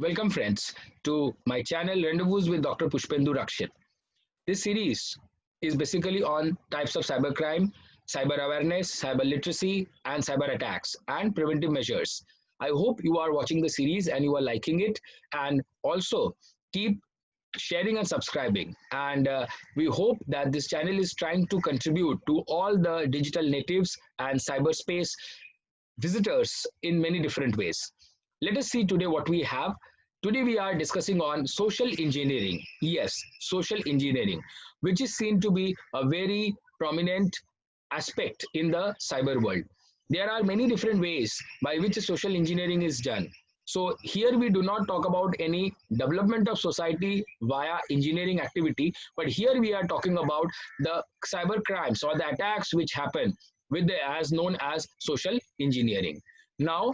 Welcome, friends, to my channel Rendezvous with Dr. Pushpendu Rakshit. This series is basically on types of cybercrime, cyber awareness, cyber literacy, and cyber attacks and preventive measures. I hope you are watching the series and you are liking it, and also keep sharing and subscribing. And we hope that this channel is trying to contribute to all the digital natives and cyberspace visitors in many different ways. Let us see today what we have. Today we are discussing on social engineering. Yes, social engineering, which is seen to be a very prominent aspect in the cyber world. There are many different ways by which social engineering is done. So here we do not talk about any development of society via engineering activity, but here we are talking about the cyber crimes or the attacks which happen with the as known as social engineering. Now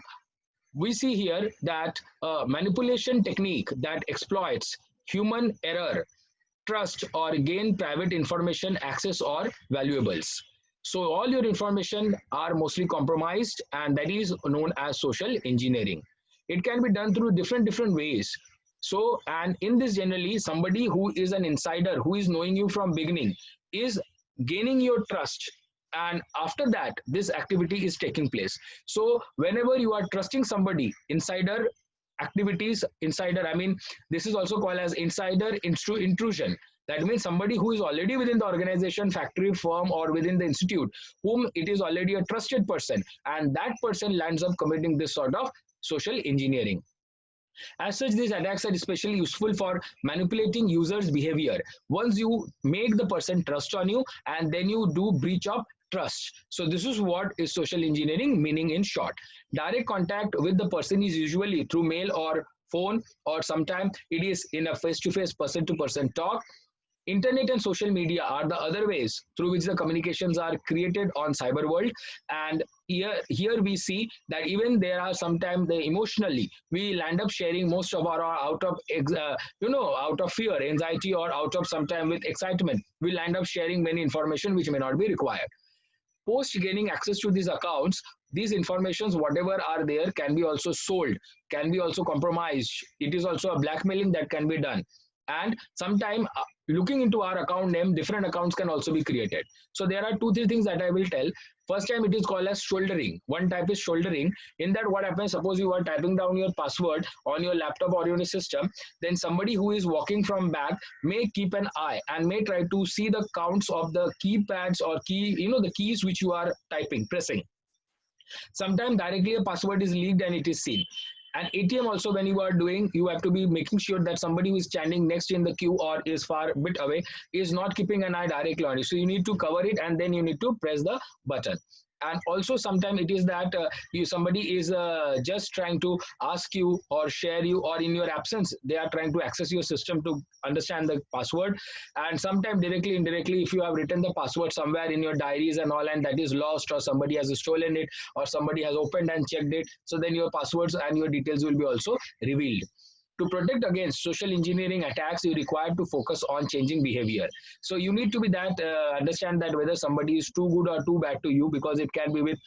we see here that a manipulation technique that exploits human error, trust, or gain private information, access, or valuables. So all your information are mostly compromised, and that is known as social engineering. It can be done through different ways. So, and in this generally, somebody who is an insider, who is knowing you from beginning, is gaining your trust, and after that this activity is taking place. So whenever you are trusting somebody, insider activities, insider, I mean, this is also called as insider intrusion. That means somebody who is already within the organization, factory, firm, or within the institute, whom it is already a trusted person, and that person lands up committing this sort of social engineering. As such, these attacks are especially useful for manipulating users' behavior. Once you make the person trust on you, and then you do breach of trust. So this is what is social engineering, meaning in short. Direct contact with the person is usually through mail or phone, or sometimes it is in a face-to-face, person-to-person talk. Internet and social media are the other ways through which the communications are created on cyber world. And here we see that even there are sometimes the emotionally we land up sharing most of our out of out of fear, anxiety, or out of sometime with excitement, we land up sharing many information which may not be required. Post gaining access to these accounts, these informations whatever are there can be also sold, can be also compromised. It is also a blackmailing that can be done. And sometime looking into our account name, different accounts can also be created. So there are two three things that I will tell. First time, it is called as shouldering. One type is shouldering. In that, what happens, suppose you are typing down your password on your laptop or on your system, then somebody who is walking from back may keep an eye and may try to see the counts of the keypads or the keys which you are typing, pressing. Sometimes directly a password is leaked and it is seen. And ATM also, when you are doing, you have to be making sure that somebody who is standing next in the queue or is far a bit away is not keeping an eye directly on it. So you need to cover it and then you need to press the button. And also sometimes it is that somebody is just trying to ask you or share you, or in your absence they are trying to access your system to understand the password. And sometimes directly indirectly, if you have written the password somewhere in your diaries and all, and that is lost, or somebody has stolen it, or somebody has opened and checked it, so then your passwords and your details will be also revealed. To protect against social engineering attacks, you require to focus on changing behavior. So you need to be that understand that whether somebody is too good or too bad to you, because it can be with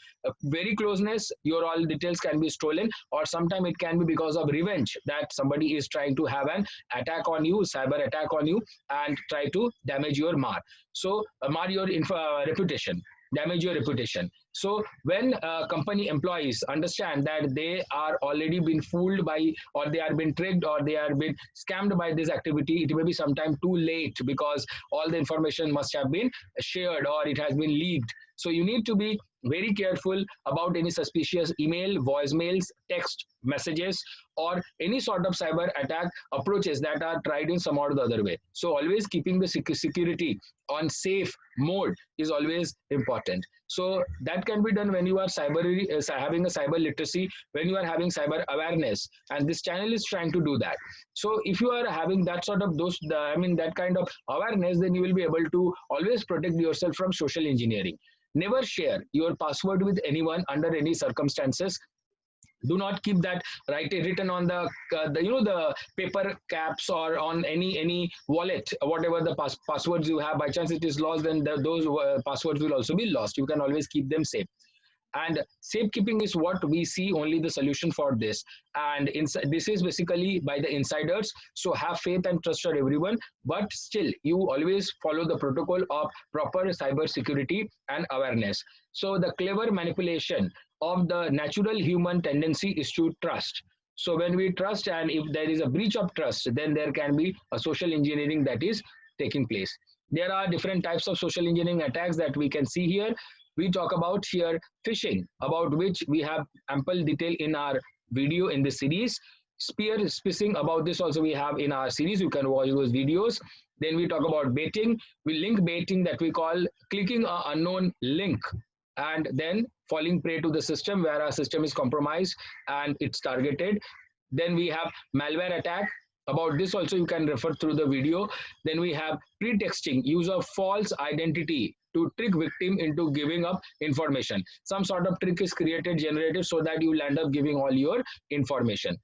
very closeness, your all details can be stolen, or sometimes it can be because of revenge, that somebody is trying to have an attack on you, cyber attack on you, and try to damage your mar your reputation, damage your reputation. So when company employees understand that they are already been fooled by, or they are been tricked, or they are been scammed by this activity, it may be sometime too late, because all the information must have been shared or it has been leaked. So you need to be very careful about any suspicious email, voicemails, text messages, or any sort of cyber attack approaches that are tried in some or the other way. So always keeping the security on safe mode is always important. So that can be done when you are having a cyber literacy, when you are having cyber awareness, and this channel is trying to do that. So if you are having that sort of that kind of awareness, then you will be able to always protect yourself from social engineering. Never share your password with anyone under any circumstances. Do not keep that written on the paper caps, or on any wallet, whatever the passwords you have. By chance it is lost, then those passwords will also be lost. You can always keep them safe. And safekeeping is what we see only the solution for this. And this is basically by the insiders. So have faith and trust on everyone, but still you always follow the protocol of proper cyber security and awareness. So the clever manipulation of the natural human tendency is to trust. So when we trust, and if there is a breach of trust, then there can be a social engineering that is taking place. There are different types of social engineering attacks that we can see here. We talk about here phishing, about which we have ample detail in our video in this series. Spear phishing, about this also we have in our series. You can watch those videos. Then we talk about baiting. We link baiting, that we call clicking an unknown link and then falling prey to the system where our system is compromised and it's targeted. Then we have malware attack. About this also you can refer through the video. Then we have pretexting, use of false identity to trick victim into giving up information. Some sort of trick is created, generated, so that you will end up giving all your information.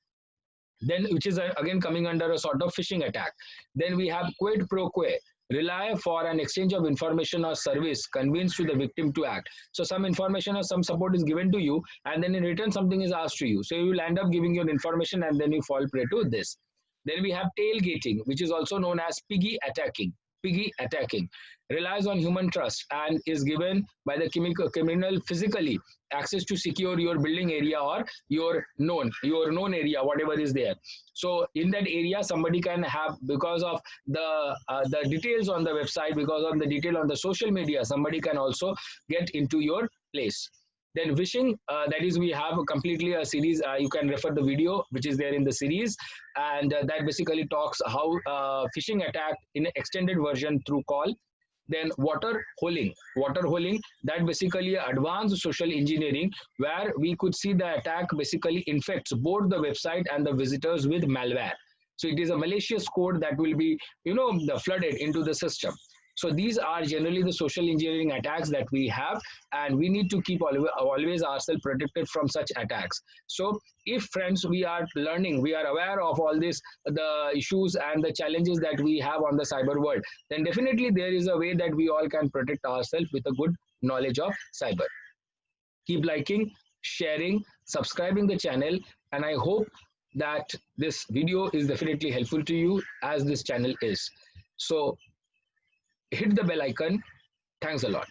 Then, which is again coming under a sort of phishing attack. Then we have quid pro quo, rely for an exchange of information or service, convince to the victim to act. So some information or some support is given to you, and then in return something is asked to you. So you will end up giving your information, and then you fall prey to this. Then we have tailgating, which is also known as piggy attacking. Piggy attacking relies on human trust and is given by the criminal physically access to secure your building area or your known area, whatever is there. So in that area, somebody can have, because of the details on the website, because of the detail on the social media, somebody can also get into your place. Then phishing, that is, we have completely a series. You can refer the video which is there in the series, and that basically talks how phishing attack in extended version through call. Then water holing, that basically advanced social engineering, where we could see the attack basically infects both the website and the visitors with malware. So it is a malicious code that will be, flooded into the system. So these are generally the social engineering attacks that we have, and we need to keep always ourselves protected from such attacks. So if, friends, we are learning, we are aware of all this, the issues and the challenges that we have on the cyber world, then definitely there is a way that we all can protect ourselves with a good knowledge of cyber. Keep liking, sharing, subscribing the channel, and I hope that this video is definitely helpful to you, as this channel is. So hit the bell icon. Thanks a lot.